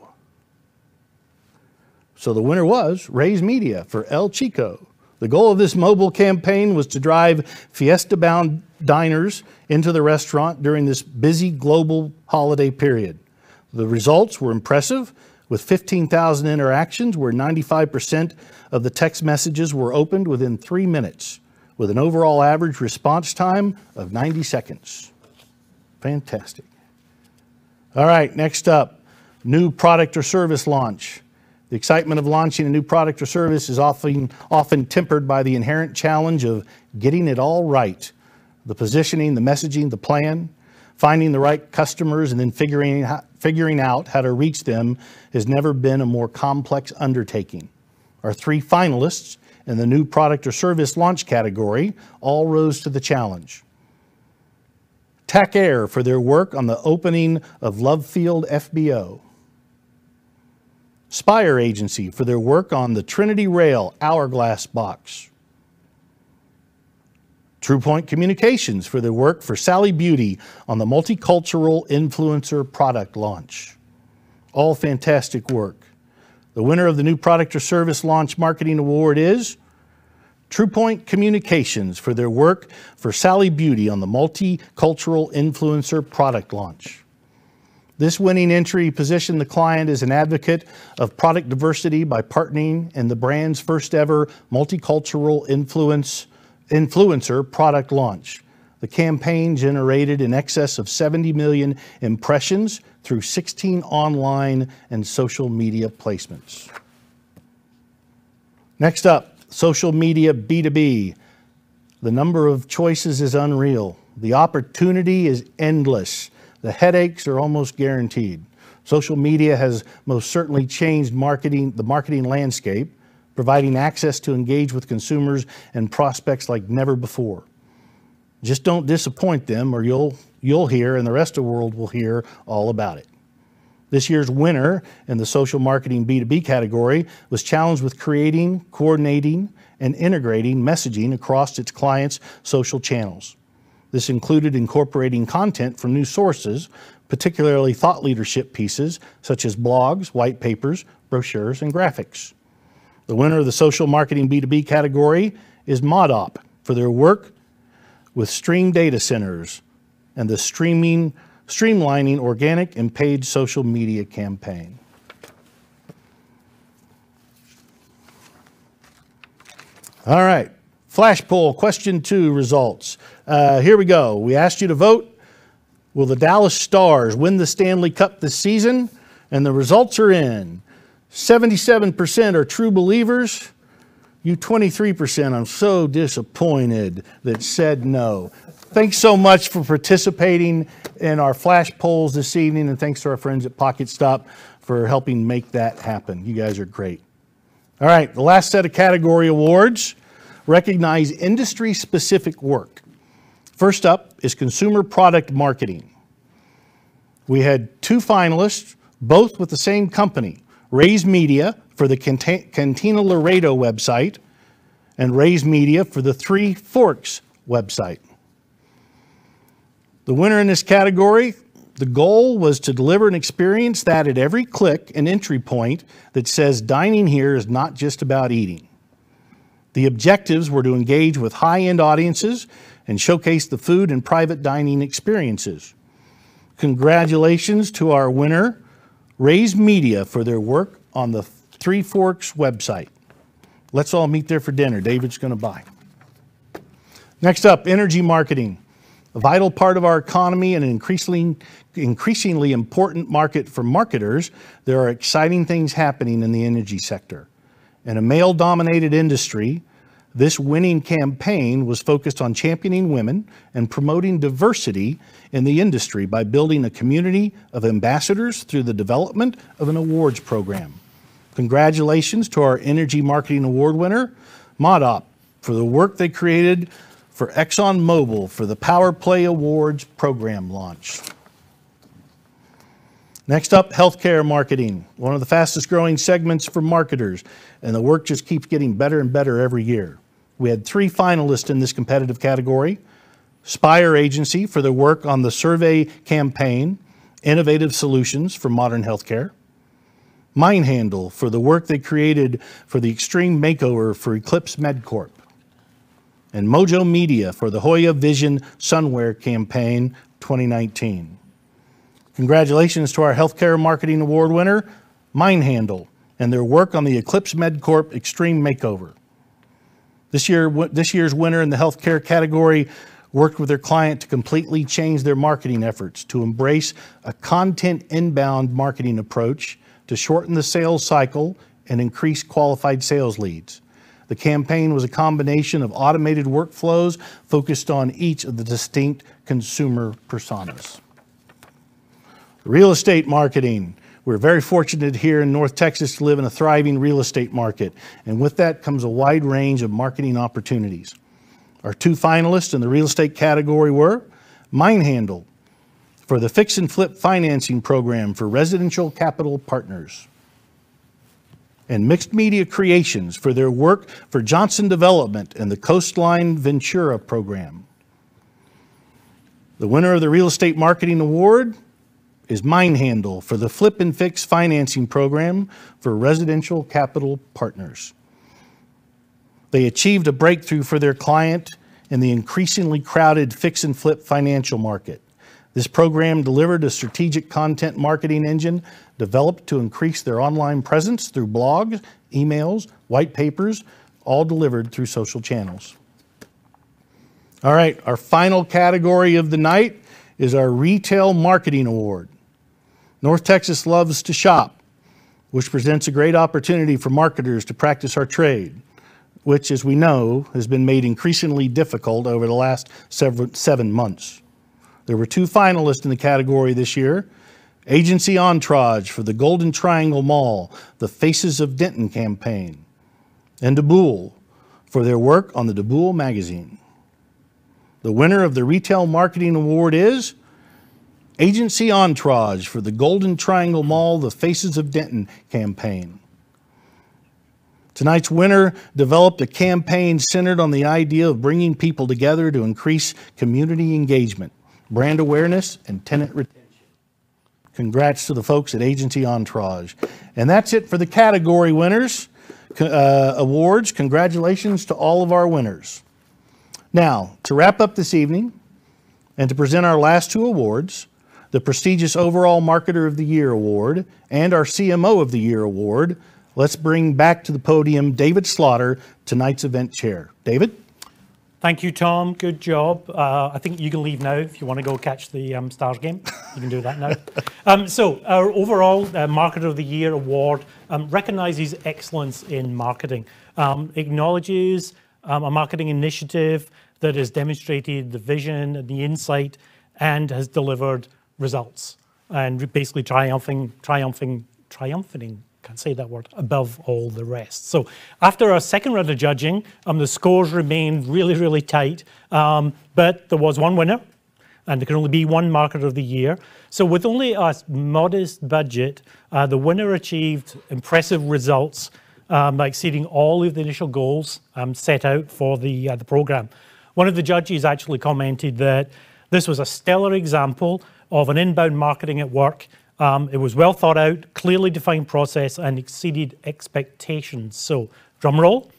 S5: So the winner was Raise Media for El Chico. The goal of this mobile campaign was to drive fiesta-bound diners into the restaurant during this busy global holiday period. The results were impressive, with 15,000 interactions where 95% of the text messages were opened within 3 minutes, with an overall average response time of 90 seconds. Fantastic. All right, next up, new product or service launch. The excitement of launching a new product or service is often tempered by the inherent challenge of getting it all right. The positioning, the messaging, the plan, finding the right customers, and then figuring out how to reach them has never been a more complex undertaking. Our 3 finalists in the new product or service launch category all rose to the challenge. TAC Air for their work on the opening of Love Field FBO. Spire Agency for their work on the Trinity Rail Hourglass Box. TruePoint Communications for their work for Sally Beauty on the Multicultural Influencer product launch. All fantastic work. The winner of the new product or service launch marketing award is TruePoint Communications for their work for Sally Beauty on the Multicultural Influencer product launch. This winning entry positioned the client as an advocate of product diversity by partnering in the brand's first ever multicultural influencer product launch. The campaign generated in excess of 70 million impressions through 16 online and social media placements. Next up, social media B2B. The number of choices is unreal. The opportunity is endless. The headaches are almost guaranteed. Social media has most certainly changed the marketing landscape, providing access to engage with consumers and prospects like never before. Just don't disappoint them or you'll hear, and the rest of the world will hear all about it. This year's winner in the social marketing B2B category was challenged with creating, coordinating, and integrating messaging across its clients' social channels. This included incorporating content from new sources, particularly thought leadership pieces such as blogs, white papers, brochures, and graphics. The winner of the social marketing B2B category is ModOp for their work with stream data centers and the streamlining organic and paid social media campaign. All right, flash poll, question 2 results. Here we go. We asked you to vote. Will the Dallas Stars win the Stanley Cup this season? And the results are in. 77% are true believers. You 23%, I'm so disappointed that said no. Thanks so much for participating in our flash polls this evening, and thanks to our friends at Pocket Stop for helping make that happen. You guys are great. All right, the last set of category awards recognize industry-specific work. First up is consumer product marketing. We had 2 finalists, both with the same company, Raise Media for the Cantina Laredo website and Raise Media for the Three Forks website. The winner in this category, the goal was to deliver an experience that at every click and entry point that says dining here is not just about eating. The objectives were to engage with high-end audiences and showcase the food and private dining experiences. Congratulations to our winner, Raise Media, for their work on the Three Forks website. Let's all meet there for dinner. David's going to buy. Next up, energy marketing. A vital part of our economy and an increasingly important market for marketers, there are exciting things happening in the energy sector. In a male-dominated industry, this winning campaign was focused on championing women and promoting diversity in the industry by building a community of ambassadors through the development of an awards program. Congratulations to our Energy Marketing Award winner, ModOp, for the work they created for ExxonMobil for the Power Play Awards program launch. Next up, healthcare marketing, one of the fastest growing segments for marketers, and the work just keeps getting better and better every year. We had 3 finalists in this competitive category. Spire Agency for their work on the survey campaign, Innovative Solutions for Modern Healthcare. Mindhandle for the work they created for the Extreme Makeover for Eclipse MedCorp. And Mojo Media for the Hoya Vision Sunwear campaign 2019. Congratulations to our Healthcare Marketing Award winner, Mindhandle, and their work on the Eclipse MedCorp Extreme Makeover. This year's winner in the healthcare category worked with their client to completely change their marketing efforts to embrace a content inbound marketing approach to shorten the sales cycle and increase qualified sales leads. The campaign was a combination of automated workflows focused on each of the distinct consumer personas. Real estate marketing. We're very fortunate here in North Texas to live in a thriving real estate market, and with that comes a wide range of marketing opportunities. Our 2 finalists in the real estate category were Mindhandle for the Fix and Flip Financing Program for Residential Capital Partners, and Mixed Media Creations for their work for Johnson Development and the Coastline Ventura Program. The winner of the Real Estate Marketing Award is Mindhandle for the Flip and Fix Financing Program for Residential Capital Partners. They achieved a breakthrough for their client in the increasingly crowded fix and flip financial market. This program delivered a strategic content marketing engine developed to increase their online presence through blogs, emails, white papers, all delivered through social channels. All right, our final category of the night is our Retail Marketing Award. North Texas loves to shop, which presents a great opportunity for marketers to practice our trade, which, as we know, has been made increasingly difficult over the last 7 months. There were 2 finalists in the category this year. Agency Entourage for the Golden Triangle Mall, the Faces of Denton campaign, and DeBoule for their work on the DeBoule magazine. The winner of the Retail Marketing Award is Agency Entourage for the Golden Triangle Mall, the Faces of Denton campaign. Tonight's winner developed a campaign centered on the idea of bringing people together to increase community engagement, brand awareness, and tenant retention. Congrats to the folks at Agency Entourage. And that's it for the category winners, awards. Congratulations to all of our winners. Now, to wrap up this evening and to present our last 2 awards, the prestigious Overall Marketer of the Year Award and our CMO of the Year Award, let's bring back to the podium David Slatter, tonight's event chair. David?
S2: Thank you, Tom. Good job. I think you can leave now if you want to go catch the Stars game. You can do that now. So our overall Marketer of the Year Award recognizes excellence in marketing, acknowledges a marketing initiative that has demonstrated the vision and the insight and has delivered results and basically triumphing, can't say that word, above all the rest. So after our second round of judging, the scores remained really, really tight, but there was one winner and there can only be one Marketer of the Year. So with only a modest budget, the winner achieved impressive results by exceeding all of the initial goals set out for the program. One of the judges actually commented that this was a stellar example of an inbound marketing at work. It was well thought out, clearly defined process, and exceeded expectations. So, drum roll,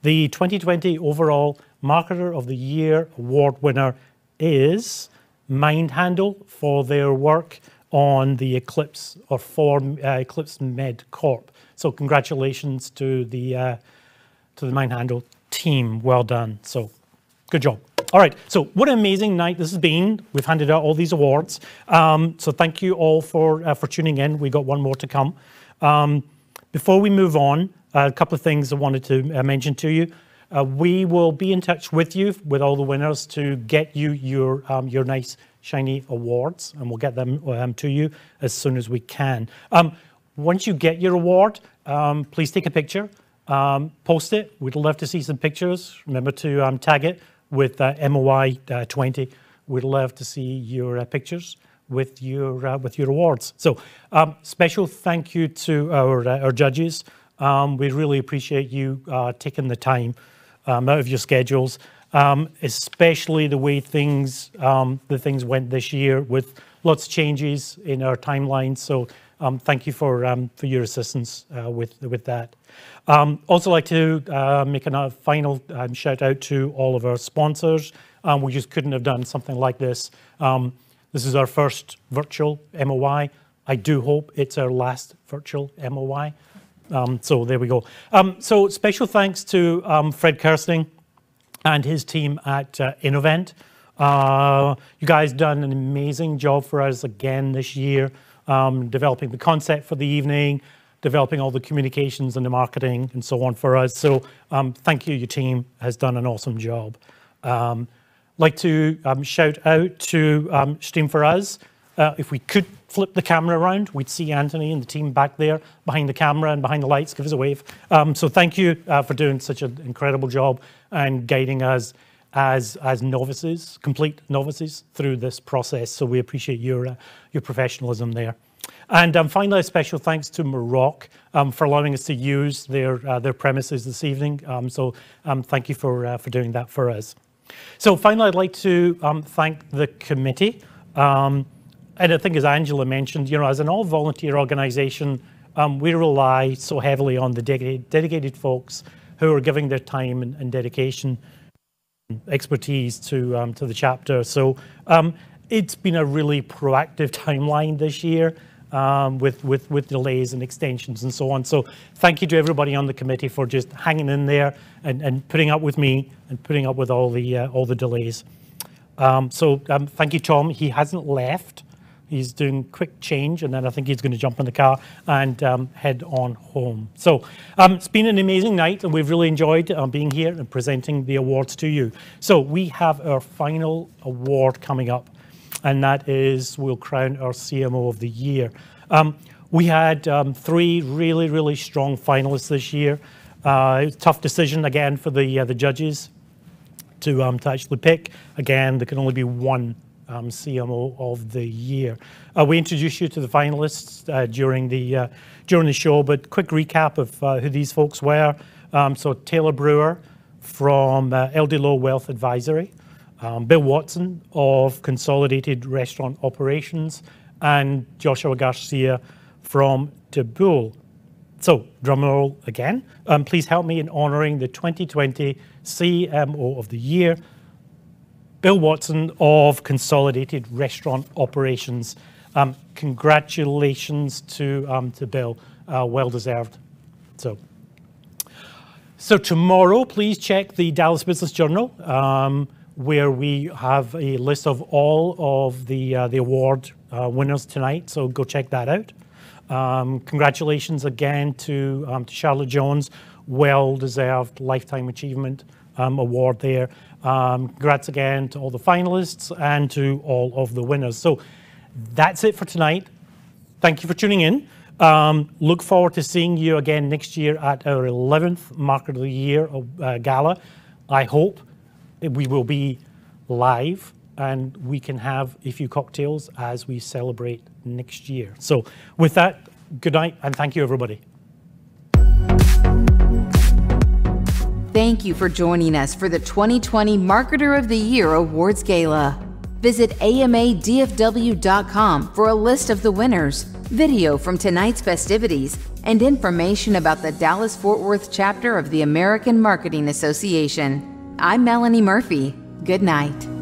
S2: the 2020 overall Marketer of the Year Award winner is Mindhandle for their work on the Eclipse or for Eclipse Med Corp. So congratulations to the Mindhandle team. Well done. So good job. All right. So what an amazing night this has been. We've handed out all these awards. So thank you all for tuning in. We got one more to come. Before we move on, a couple of things I wanted to mention to you. We will be in touch with you, with all the winners, to get you your nice shiny awards, and we'll get them to you as soon as we can. Once you get your award, please take a picture, post it. We'd love to see some pictures. Remember to tag it with MOI 20. We'd love to see your pictures with your awards. So special thank you to our judges. We really appreciate you taking the time out of your schedules, especially the way things went this year with lots of changes in our timeline. So thank you for your assistance with that. Also like to make a final shout out to all of our sponsors. We just couldn't have done something like this. This is our first virtual MOI. I do hope it's our last virtual MOI. So there we go. So special thanks to Fred Kirsting and his team at Innovent. You guys done an amazing job for us again this year, developing the concept for the evening, developing all the communications and the marketing and so on for us. So thank you. Your team has done an awesome job. Like to shout out to Stream for Us. If we could flip the camera around, we'd see Anthony and the team back there behind the camera and behind the lights. Give us a wave. So thank you for doing such an incredible job and guiding us as novices, complete novices, through this process. So we appreciate your professionalism there. And finally, a special thanks to Maroc for allowing us to use their premises this evening. So thank you for doing that for us. So finally, I'd like to thank the committee. And I think, as Angela mentioned, as an all-volunteer organization, we rely so heavily on the dedicated folks who are giving their time and dedication, expertise to the chapter. So it's been a really proactive timeline this year with delays and extensions and so on. So thank you to everybody on the committee for just hanging in there and putting up with me and putting up with all the delays. So thank you, Tom. He hasn't left. He's doing quick change, and then I think he's going to jump in the car and head on home. So it's been an amazing night, and we've really enjoyed being here and presenting the awards to you. So we have our final award coming up, and that is we'll crown our CMO of the Year. We had 3 really, really strong finalists this year. It was a tough decision, again, for the judges to actually pick. Again, there can only be one CMO of the Year. We introduced you to the finalists during the show, but quick recap of who these folks were. So Taylor Brewer from LD Low Wealth Advisory, Bill Watson of Consolidated Restaurant Operations, and Joshua Garcia from Tabul. So drum roll again. Please help me in honoring the 2020 CMO of the Year, Bill Watson of Consolidated Restaurant Operations. Congratulations to Bill. Well deserved. So tomorrow, please check the Dallas Business Journal, where we have a list of all of the award winners tonight. So go check that out. Congratulations again to Charlotte Jones. Well deserved Lifetime Achievement Award there. Congrats again to all the finalists and to all of the winners. So that's it for tonight. Thank you for tuning in. Look forward to seeing you again next year at our 11th Marketer of the Year Gala. I hope we will be live and we can have a few cocktails as we celebrate next year. So with that, good night and thank you, everybody.
S1: Thank you for joining us for the 2020 Marketer of the Year Awards Gala. Visit amadfw.com for a list of the winners, video from tonight's festivities, and information about the Dallas-Fort Worth chapter of the American Marketing Association. I'm Melanie Murphy. Good night.